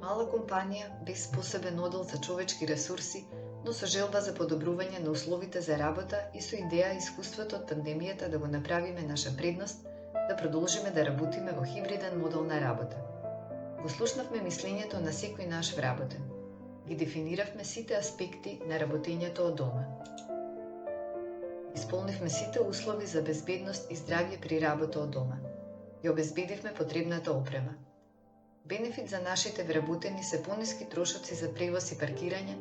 Мала компанија без посебен одел за човечки ресурси, но со желба за подобрување на условите за работа и со идеја искуството од пандемијата да го направиме наша предност, да продолжиме да работиме во хибриден модел на работа. Го слушнавме мислењето на секој наш вработен. Ги дефиниравме сите аспекти на работењето од дома. Исполнивме сите услови за безбедност и здравје при работа од дома. И обезбедивме потребната опрема. Бенефит за нашите вработени се пониски трошоци за превоз и паркирање,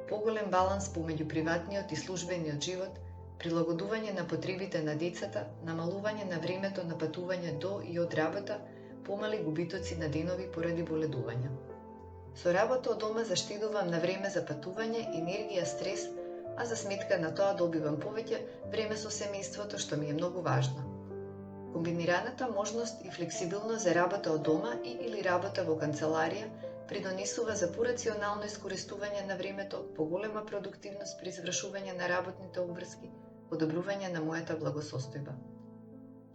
поголем баланс помеѓу приватниот и службениот живот, прилагодување на потребите на децата, намалување на времето на патување до и од работа, помали губитоци на денови поради боледување. Со работа од дома заштедувам на време за патување, енергија, стрес, а за сметка на тоа добивам повеќе време со семејството, што ми е многу важно. Комбинираната можност и флексибилност за работа од дома и или работа во канцеларија придонесува за порационално искористување на времето, поголема продуктивност при извршување на работните обврски, подобрување на мојата благосостојба.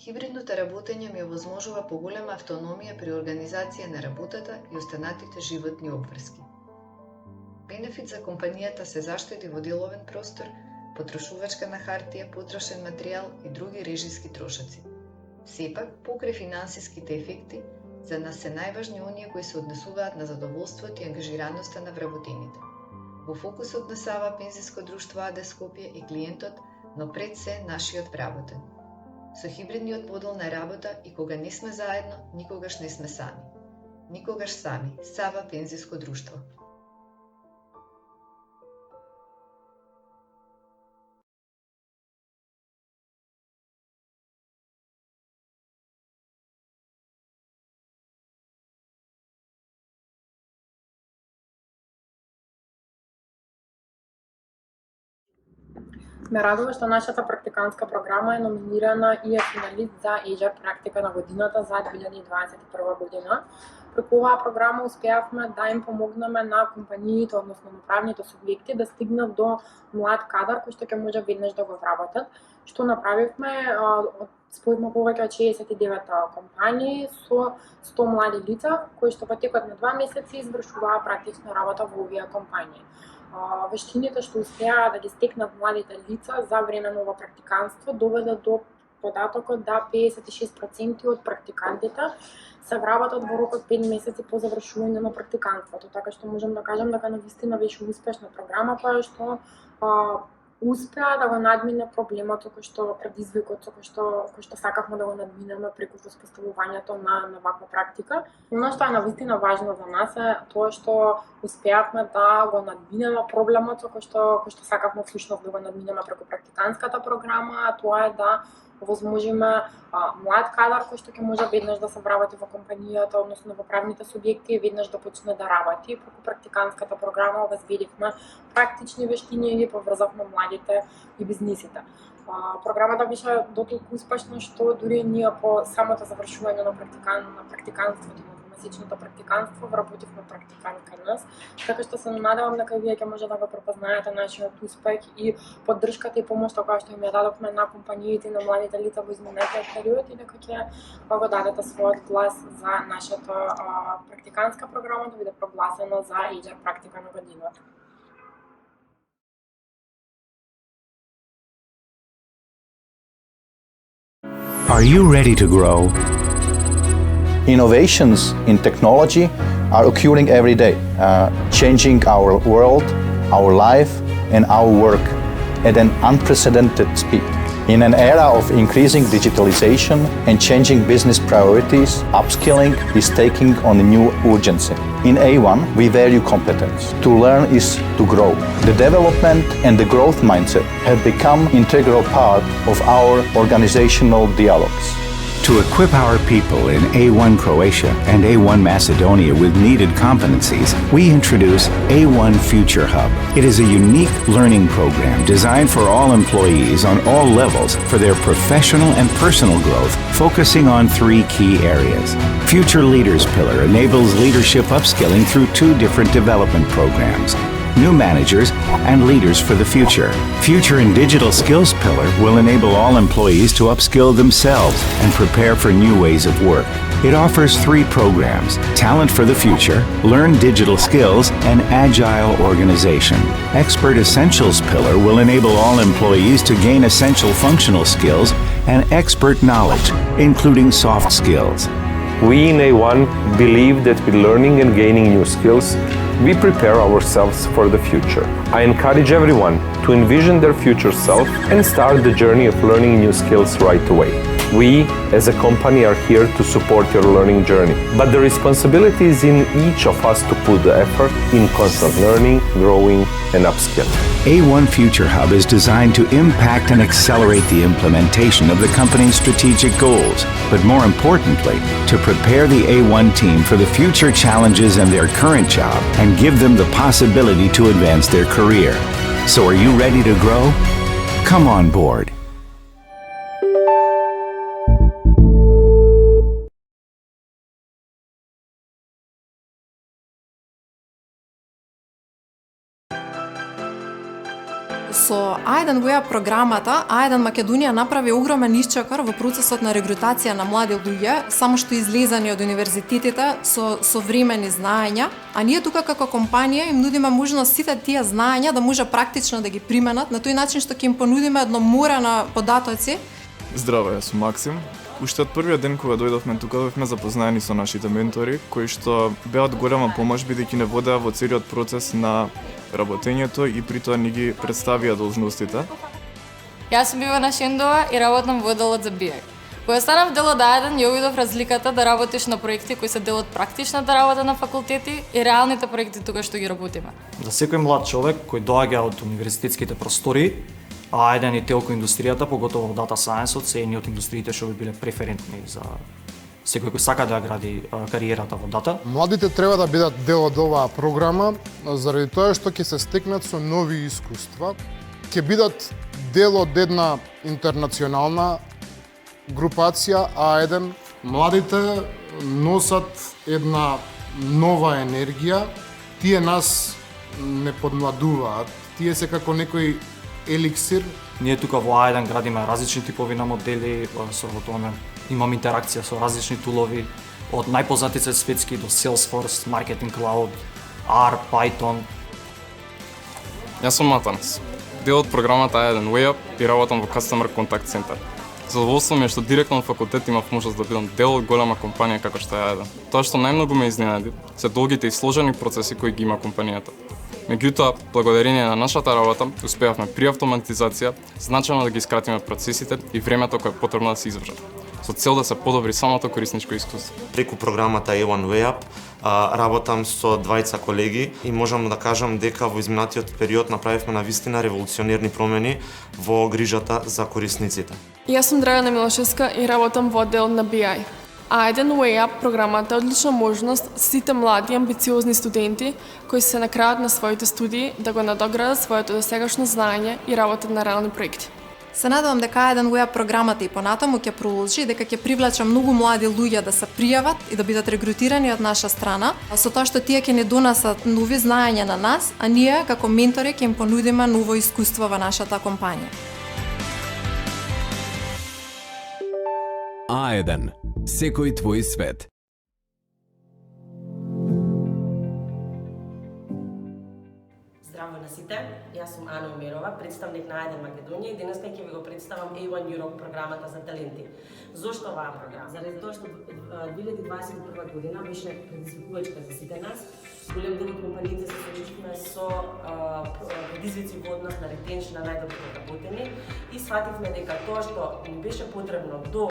Хибридното работење ми овозможува поголема автономија при организација на работата и останатите животни обврски. Бенефит за компанијата се заштеди во деловен простор, потрошувачка на хартија, потрошен материјал и други режиски трошоци. Сепак, покрај финансиските ефекти, за нас се најважни оние кои се однесуваат на задоволството и ангажираноста на вработените. Во фокус однесава Пензиско друштво АД Скопје и клиентот, но пред се нашиот вработен. Со хибридниот модел на работа и кога не сме заедно, никогаш не сме сами. Никогаш сами. Сава Пензиско друштво. Ме радува што нашата практикантска програма е номинирана и е финалист за HR практика на годината за 2021 година. Преку оваа програма успеавме да им помогнеме на компаниите, односно на правните субјекти, да стигнат до млад кадар кој што ќе може веднаш да го вработат. Што направивме? Спојдме повеќе од 69 компании со 100 млади лица, кои што во текот на 2 месеци извршуваа практична работа во овие компании. Вештините што успеа да ги стекнат младите лица за време на ова практиканство доведе до податокот да 56% од практикантите се вработат во рок од 5 месеци по завршување на практиканството, така што можам да кажам дека навистина беше успешна програма која што успеа да го надмине проблемот кој што предизвикот кој што сакавме да го надминеме преку воспоставувањето на ваква практика. Она што е навистина важно за нас е тоа што успеавме да го надминеме проблемот кој што сакавме всушност да го надминеме преку практиканската програма, а тоа е да овозможиме млад кадар кој што ќе може веднаш да се вработи во компанијата, односно во правните субјекти и веднаш да почне да работи. Преку практиканската програма обезбедивме практични вештини и ги поврзавме младите и бизнисите. Програмата беше дотолку успешна што дури ние по самото завршување на практиканството, на месечното практиканство, вработивме практикант кај нас, така што се надевам дека вие ќе може да го препознаете нашиот успех и поддршката и помошта која што им ја дадовме на компаниите и на младите лица во изминатиот период и дека ќе го дадете својот глас за нашата практиканска програма да биде прогласена за HR практика на годината. Are you ready to grow? Innovations in technology are occurring every day, changing our world, our life, and our work at an unprecedented speed. In an era of increasing digitalization and changing business priorities, upskilling is taking on a new urgency. In A1, we value competence. To learn is to grow. The development and the growth mindset have become an integral part of our organizational dialogues. To equip our people in A1 Croatia and A1 Macedonia with needed competencies, we introduce A1 Future Hub. It is a unique learning program designed for all employees on all levels for their professional and personal growth, focusing on 3 key areas. Future Leaders Pillar enables leadership upskilling through 2 different development programs. New managers and leaders for the future. Future and Digital Skills Pillar will enable all employees to upskill themselves and prepare for new ways of work. It offers 3 programs: Talent for the Future, Learn Digital Skills, and Agile Organization. Expert Essentials pillar will enable all employees to gain essential functional skills and expert knowledge, including soft skills. We in A1 believe that with learning and gaining new skills, we prepare ourselves for the future. I encourage everyone to envision their future self and start the journey of learning new skills right away. We, as a company, are here to support your learning journey, but the responsibility is in each of us to put the effort in constant learning, growing, and upskilling. A1 Future Hub is designed to impact and accelerate the implementation of the company's strategic goals, but more importantly, to prepare the A1 team for the future challenges in their current job and give them the possibility to advance their career. So are you ready to grow? Come on board. Со A1 Web програмата, A1 Македонија направи огромен исчекор во процесот на регрутација на млади луѓе, само што излезани од универзитетите со современи знаења, а ние тука како компанија им нудиме можност сите тие знаења да може практично да ги применат на тој начин што ќе им понудиме едно море на податоци. Здраво, јас сум Максим. Уште од првиот ден кога дојдовме тука бевме запознаени со нашите ментори, кои што беа од голема помош бидејќи не водеа во целиот процес на работењето и при тоа ни ги представија должностите. Јас сум Ивана Шендова и работам во одделот за BI. Кога станав дел од A1, ја увидов разликата да работиш на проекти кои се дел од практичната работа на факултети и реалните проекти тука што ги работиме. За секој млад човек кој доаѓа од универзитетските простори, A1 и телко индустријата, поготово во дата сајенсот, се едни од индустриите што би биле преферентни за секој кој сака да гради кариерата во дата. Младите треба да бидат дел од оваа програма заради тоа што ќе се стекнат со нови искуства, ќе бидат дел од една интернационална групација A1. Младите носат една нова енергија, тие нас не подмладуваат, тие се како некој еликсир. Ние тука во A1 градиме различни типови на модели, со тоа имам интеракција со различни тулови, од најпознатите светски до Salesforce, Marketing Cloud, R, Python. Јас сум Матанас, дел од програмата A1 Web и работам во Customer Contact Center. Задоволство ми е што директно од факултет имав можност да бидам дел од голема компанија како што е A1. Тоа што најмногу ме изненади се долгите и сложени процеси кои ги има компанијата. Меѓутоа, благодарение на нашата работа, успеавме при автоматизација значајно да ги скратиме процесите и времето кое е потребно да се извршат, со цел да се подобри самото корисничко искуство. Преку програмата A1 Web работам со двајца колеги и можам да кажам дека во изминатиот период направивме навистина револуционерни промени во грижата за корисниците. Јас сум Драгана Милошевска и работам во оддел на BI. A1 Web програмата е одлична можност сите млади и амбициозни студенти кои се на крајот на своите студии да го надоградат своето досегашно знаење и работат на реални проекти. Се надевам дека A1 Web програмата и понатаму ќе продолжи и дека ќе привлече многу млади луѓе да се пријават и да бидат регрутирани од наша страна, со тоа што тие ќе ни донесат нови знаења на нас, а ние како ментори ќе им понудиме ново искуство во нашата компанија. A1. Секој твој свет. Здраво на сите, јас сум Ана Умерова, представник на A1 Македонија и денеска ќе ви го представам A1 Europe програмата за таленти. Зошто оваа програма? Заради тоа што 2021 година беше предизвикувачка за сите нас. Голем дел од компаниите се соочуваме со предизвици во однос на ретеншн на најдобрите работени и свативме дека тоа што ни беше потребно до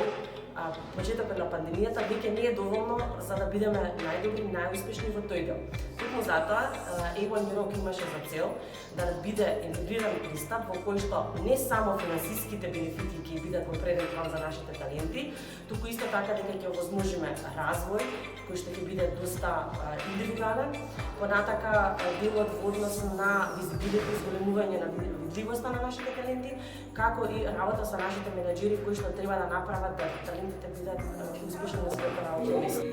почетокот на пандемијата веќе не е доволно за да бидеме најдобри и најуспешни во тој дел. Токму затоа A1 Europe имаше за цел да биде интегриран пристап во кој што не само финансиските бенефити ќе бидат во преден план за нашите таленти, туку исто така дека ќе овозможиме развој кој што ќе биде доста индивидуален, понатака делот во однос на визибилитет, зголемување на видливоста на нашите таленти, како и работа со нашите менаџери кои што треба да направат да талентите бидат успешни на своето работно место.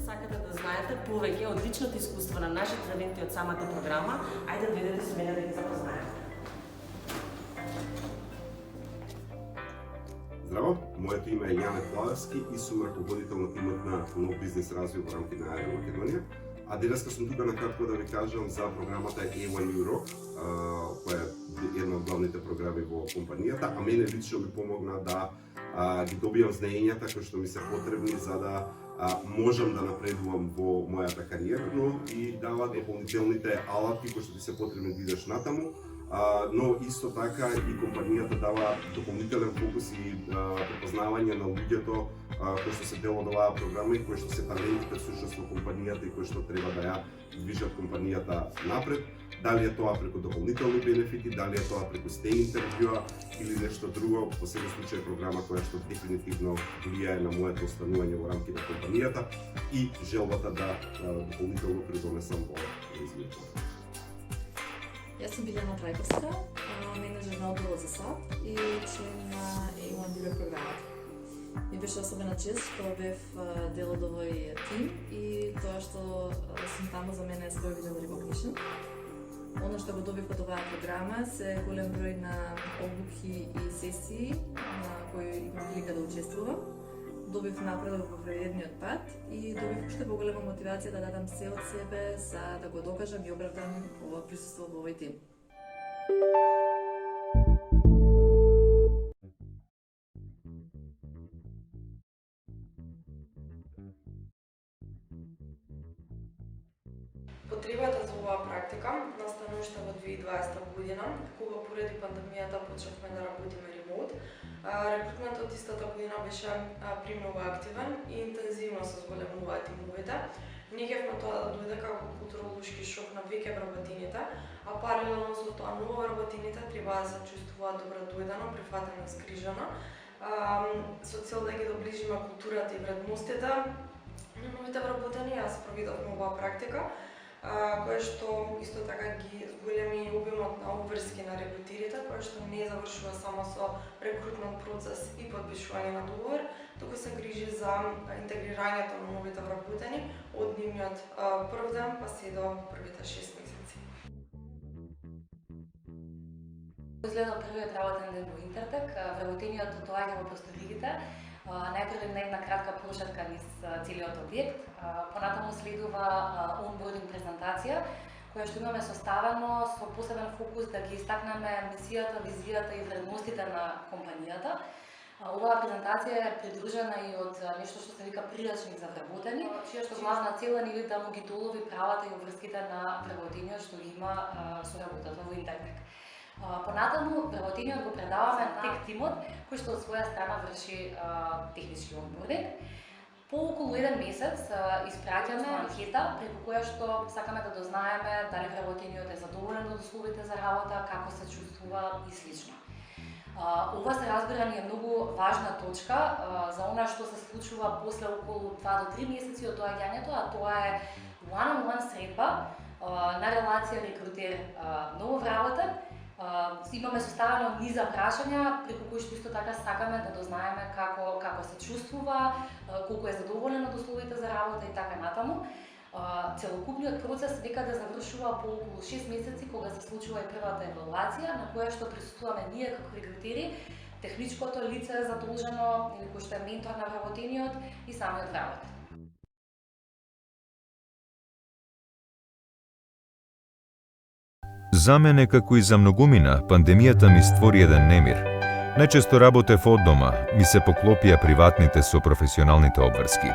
Сакате да знаете повеќе од личното искуство на нашите таленти од самата програма, ајде да дојдете со мене да ги запознаеме. Здраво, Моето име е Јане Плавевски и сум раководител на тимот на нов бизнес развој во рамките на AEDEN Македонија. А денеска сум тука накратко да ви кажам за програмата A1 Europe, која е една од главните програми во компанијата, а мене лично ми помогна да ги добијам знаењата кои што ми се потребни за да можам да напредувам во мојата кариера, но и дава дополнителните алати кои што ти се потребни да идеш натаму. Но исто така и компанијата дава дополнителен фокус и препознавање на луѓето кои што се дел од оваа програма и кои што се талентите всушност во компанијата и кои што треба да ја движат компанијата напред. Дали е тоа преку дополнителни бенефити, дали е тоа преку стеј интервјуа или нешто друго, во секој случај програма која што дефинитивно влијае на моето останување во рамките на компанијата и желбата да дополнително придонесам во развитието. Јас сум Билјана Трајковска, менеджер на оддел за САД и член на A1 Europe програмата. Ми беше особена чест што бев дел од овој тим и тоа што сум таму за мене е свој виден recognition. Оно што го добив од оваа програма се голем број на обуки и сесии на кои имам прилика да учествувам. Добив напредок во вредниот пат и добив уште поголема мотивација да дадам се од себе за да го докажам и оправдам ова присуство во овој тим. Потребата за оваа практика настана уште во 2020 година, кога поради пандемијата почнавме да работиме ремоут. Рекрутментот истата година беше премногу активен и интензивно се зголемуваат тимовите. Ние гевме тоа да дојде како културолошки шок на веќе вработените, а паралелно со тоа ново вработените треба да се чувствуваат добродојдено, прифатено и згрижено, со цел да ги доближиме културата и вредностите на новите вработени. Јас проведовме оваа практика, која што исто така ги зголеми обемот на обврски на рекрутерите, која што не завршува само со рекрутмент процес и подпишување на договор, туку се грижи за интегрирањето на новите вработени од нивниот прв ден па се до првите 6 месеци. Изгледа првиот работен ден во Интертек, вработениот доаѓа во просториите. Најпрво на една кратка прошетка низ целиот објект, понатаму следува онбординг презентација, која што имаме составено со посебен фокус да ги истакнеме мисијата, визијата и вредностите на компанијата. Оваа презентација е придружена и од нешто што се вика прирачник за вработени, чија што главна цел е да му ги долови правата и обврските на вработениот што има со работата во Интертек. Понатаму, вработениот го предаваме на тек тимот, кој што од своја страна врши технички онбординг. По околу 1 месец испраќаме анкета преку која што сакаме да дознаеме дали вработениот е задоволен од условите за работа, како се чувствува и слично. Ова се разбира ни е многу важна точка за она што се случува после околу 2 до 3 месеци од доаѓањето, а тоа е one-on-one средба на релација рекрутер нововработен. Имаме составено низа прашања преку кои што исто така сакаме да дознаеме како се чувствува, колку е задоволен од условите за работа и така натаму. Целокупниот процес некаде завршува по околу 6 месеци кога се случува и првата евалуација на која што присуствуваме ние како рекрутери, техничкото лице е задолжено или кој што е ментор на вработениот и самиот вработен. За мене, како и за многумина, пандемијата ми створи еден немир. Најчесто работев од дома, ми се поклопија приватните со професионалните обврски.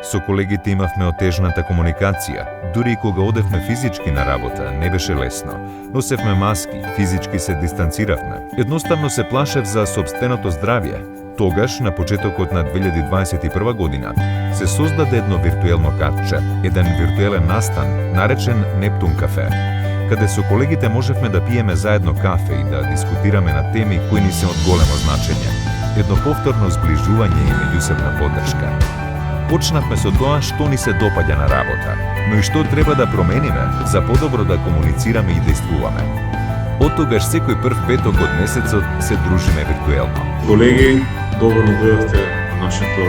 Со колегите имавме отежната комуникација, дури и кога одевме физички на работа, не беше лесно. Носевме маски, физички се дистанциравме. Едноставно се плашев за собственото здравје. Тогаш, на почетокот на 2021 година, се создаде едно виртуелно катче, еден виртуелен настан, наречен Нептун кафе, каде со колегите можевме да пиеме заедно кафе и да дискутираме на теми кои ни се од големо значење. Едно повторно зближување и меѓусебна поддршка. Почнавме со тоа што ни се допаѓа на работа, но и што треба да промениме за подобро да комуницираме и действуваме. Од тогаш секој прв петок од месецот се дружиме виртуелно. Колеги, добро дојдовте на нашето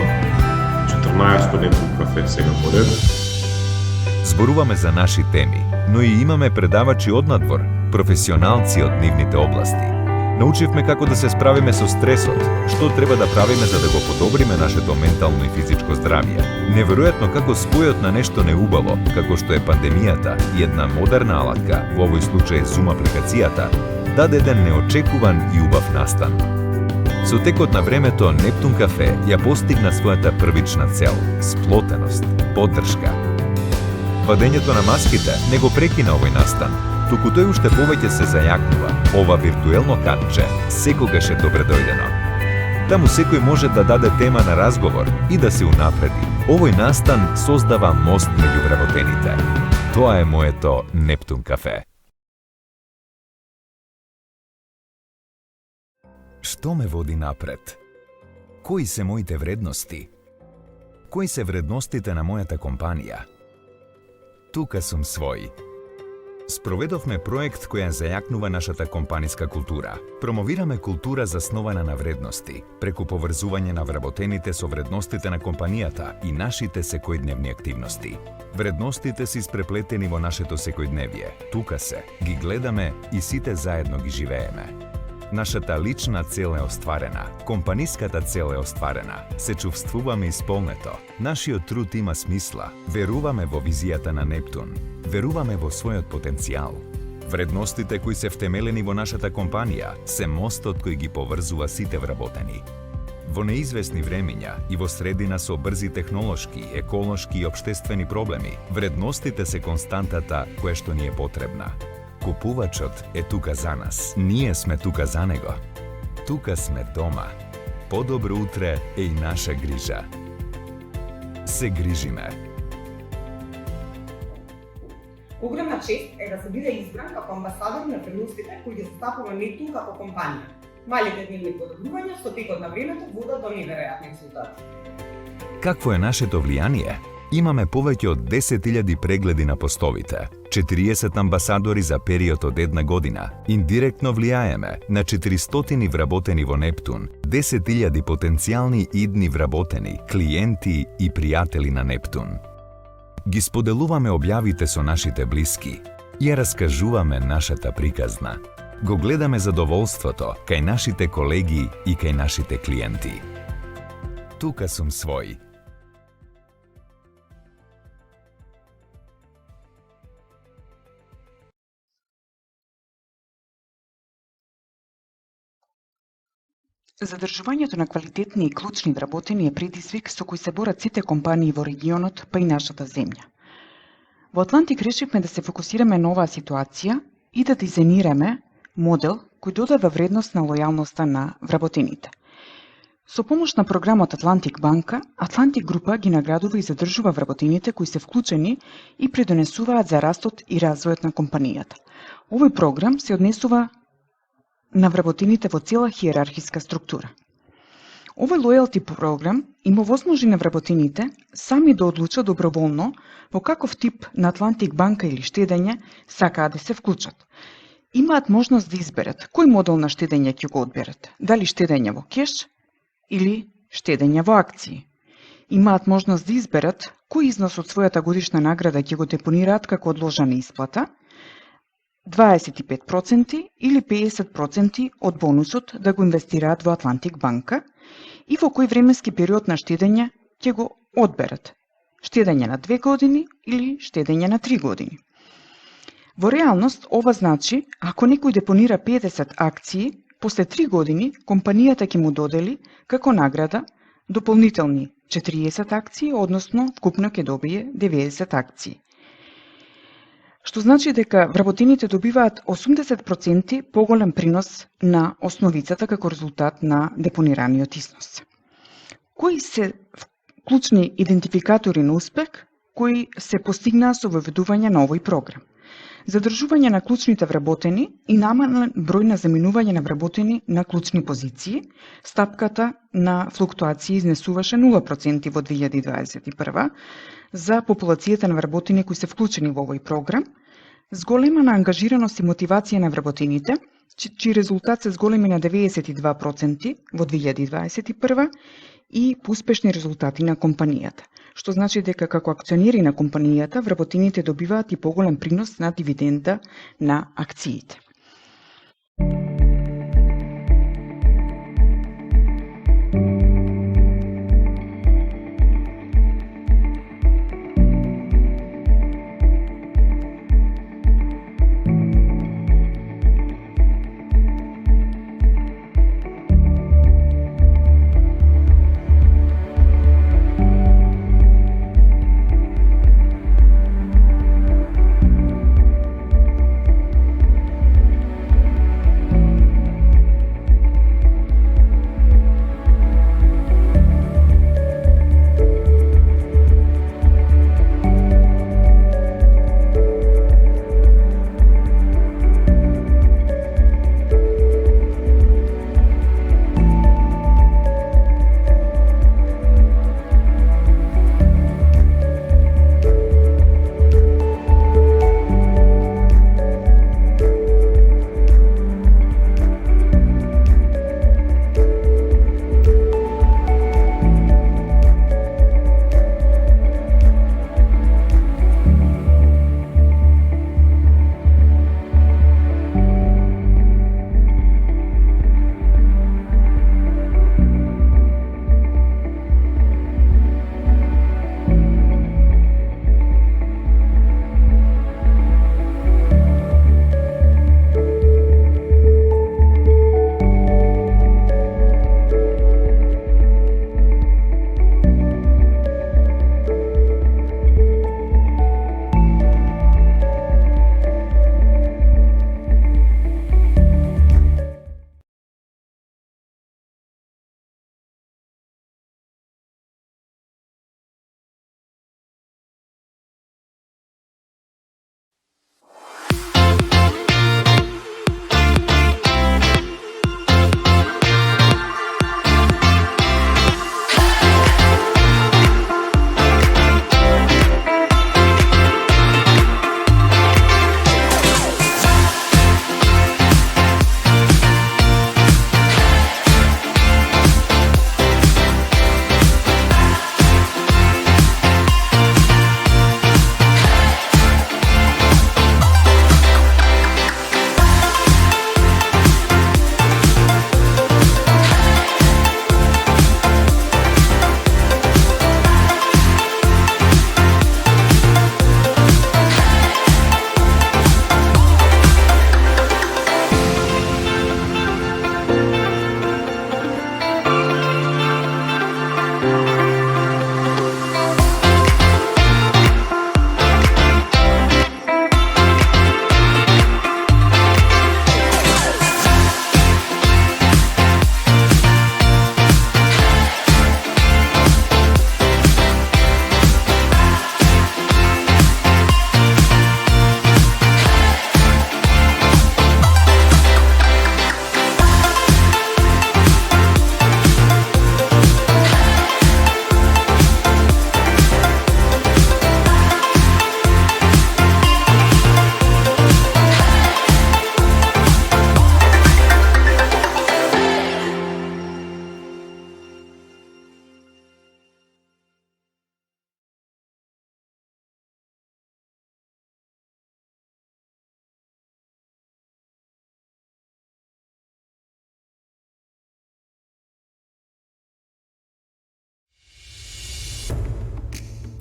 14-то Нептун кафе сега поред. Зборуваме за наши теми, но и имаме предавачи однадвор, професионалци од нивните области. Научивме како да се справиме со стресот, што треба да правиме за да го подобриме нашето ментално и физичко здравје. Неверојатно како спојот на нешто неубаво, како што е пандемијата и една модерна алатка, во овој случај Zoom апликацијата, даде еден неочекуван и убав настан. Со текот на времето Нептун кафе ја постигна својата првична цел – сплотеност, поддршка. Вадењето на маските не го прекина овој настан, туку тој уште повеќе се зајакнува. Ова виртуелно катче секогаш е добредојдено. Таму секој може да даде тема на разговор и да се унапреди. Овој настан создава мост меѓу вработените. Тоа е моето Нептун кафе. Што ме води напред? Кои се моите вредности? Кои се вредностите на мојата компанија? Тука сум свој. Спроведовме проект кој зајакнува нашата компаниска култура. Промовираме култура заснована на вредности, преку поврзување на вработените со вредностите на компанијата и нашите секојдневни активности. Вредностите се испреплетени во нашето секојдневие. Тука се, ги гледаме и сите заедно ги живееме. Нашата лична цел е остварена, компаниската цел е остварена, се чувствуваме исполнето, нашиот труд има смисла, веруваме во визијата на Нептун, веруваме во својот потенцијал. Вредностите кои се втемелени во нашата компанија се мостот кој ги поврзува сите вработени. Во неизвестни времиња и во средина со брзи технолошки, еколошки и општествени проблеми, вредностите се константата која што ни е потребна. Купувачот е тука за нас. Ние сме тука за него. Тука сме дома. Подобро утре е и наша грижа. Се грижиме. Огромна чест е да се биде избран како амбасадор на вредностите кои ги застапува Нептун како компанија. Малите дневни подобрувања со текот на времето водат до неверојатни резултати. Какво е нашето влијание? Имаме повеќе од 10.000 прегледи на постовите, 40 амбасадори за период од една година. Индиректно влијаеме на 400 вработени во Нептун, 10.000 потенцијални идни вработени, клиенти и пријатели на Нептун. Ги споделуваме објавите со нашите блиски, ја раскажуваме нашата приказна. Го гледаме задоволството кај нашите колеги и кај нашите клиенти. Тука сум свој. Задржувањето на квалитетни и клучни вработени е предизвик со кој се борат сите компании во регионот, па и нашата земја. Во Атлантик решивме да се фокусираме на оваа ситуација и да дизајнираме модел кој додава вредност на лојалноста на вработените. Со помош на програмот Атлантик банка, Атлантик група ги наградува и задржува вработените кои се вклучени и придонесуваат за растот и развојот на компанијата. Овој програм се однесува на вработените во цела хиерархиска структура. Овој лојалти програм има возможи на вработените сами да одлучат доброволно во каков тип на Атлантик банка или штедење сакаат да се вклучат. Имаат можност да изберат кој модел на штедење ќе го одберат, дали штедење во кеш или штедење во акции. Имаат можност да изберат кој износ од својата годишна награда ќе го депонираат како одложена исплата, 25% или 50% од бонусот да го инвестираат во Атлантик банка и во кој временски период на штедење ќе го одберат. Штедење на 2 години или штедење на 3 години. Во реалност, ова значи, ако некој депонира 50 акции, после 3 години компанијата ќе му додели како награда дополнителни 40 акции, односно вкупно ќе добие 90 акции. Што значи дека вработените добиваат 80% поголем принос на основицата како резултат на депонираниот износ. Кои се клучни идентификатори на успех кои се постигнаа со воведување на овој програм? Задржување на клучните вработени и намален број на заменување на вработени на клучни позиции, стапката на флуктуација изнесуваше 0% во 2021 за популацијата на вработени кои се вклучени во овој програм, зголемена ангажираност и мотивација на вработените, чиј резултат се зголеми на 92% во 2021 и успешни резултати на компанијата, што значи дека како акционери на компанијата вработените добиваат и поголем принос на дивиденда на акциите.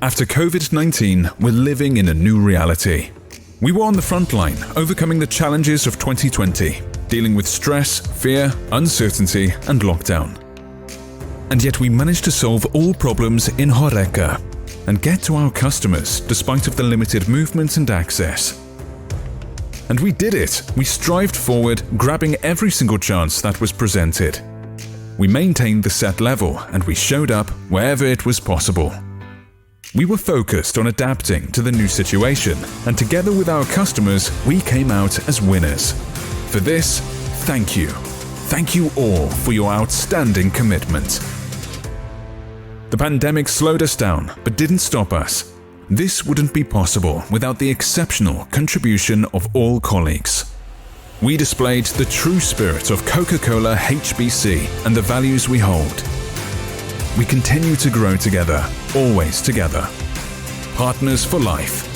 After COVID-19, we're living in a new reality. We were on the front line, overcoming the challenges of 2020, dealing with stress, fear, uncertainty, and lockdown. And yet we managed to solve all problems in Horeca and get to our customers despite of the limited movement and access. And we did it! We strived forward, grabbing every single chance that was presented. We maintained the set level and we showed up wherever it was possible. We were focused on adapting to the new situation, and together with our customers, we came out as winners. For this, thank you. Thank you all for your outstanding commitment. The pandemic slowed us down, but didn't stop us. This wouldn't be possible without the exceptional contribution of all colleagues. We displayed the true spirit of Coca-Cola HBC and the values we hold. We continue to grow together, always together. Partners for life.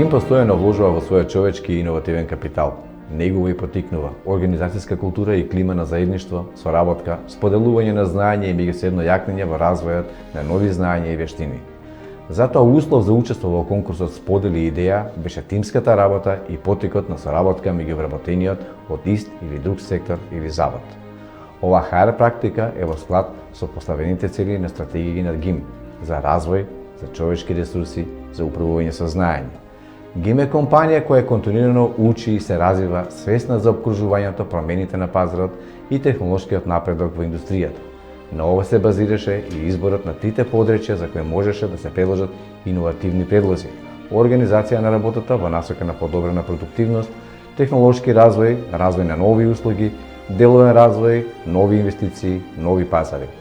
ГИМ постојано вложува во својот човечки и иновативен капитал. Него го и потикнува организацијска култура и клима на заедништво, соработка, споделување на знаење и меѓусебно јакнење во развојот на нови знаења и вештини. Затоа услов за учество во конкурсот Сподели идеја беше тимската работа и потикот на соработка меѓу вработениот од ист или друг сектор или завод. Ова HR практика е во склад со поставените цели на стратегија на ГИМ за развој, за човечки ресурси, за управување со знаење. ГИМ е компанија која континуирано учи и се развива, свесна за обкружувањето, промените на пазарот и технолошкиот напредок во индустријата. На ова се базираше и изборот на трите подречја за кои можеше да се предложат иновативни предлози. Организација на работата во насока на подобрена продуктивност, технолошки развој, развој на нови услуги, деловен развој, нови инвестиции, нови пазари.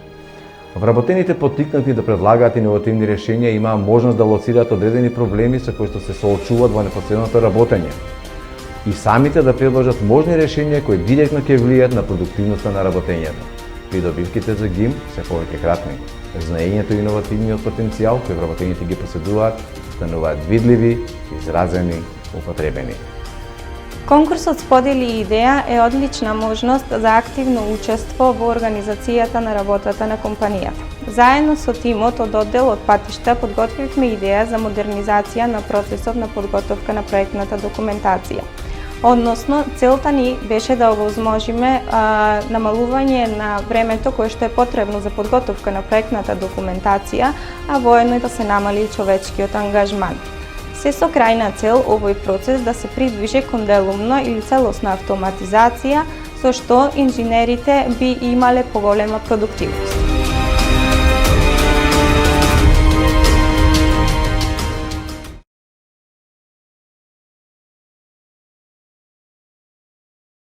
Вработените поттикнати да предлагаат иновативни решенија имаа можност да лоцираат одредени проблеми со кои што се соочуваат во непосредното работење и самите да предложат можни решенија кои директно ќе влијаат на продуктивноста на работењето. Придобивките за ГИМ се повеќекратни. Знаењето и иновативниот потенцијал кој вработените ги поседуваат стануваат видливи, изразени, употребени. Конкурсот Сподели идеја е одлична можност за активно учество во организацијата на работата на компанијата. Заедно со тимот од оддел од патишта подготвивме идеја за модернизација на процесот на подготовка на проектната документација. Односно, целта ни беше да овозможиме намалување на времето кое што е потребно за подготовка на проектната документација, а воедно и да се намали човечкиот ангажман. Се со крајна цел овој процес да се придвижи кон делумно или целосна автоматизација, со што инженерите би имале поголема продуктивност.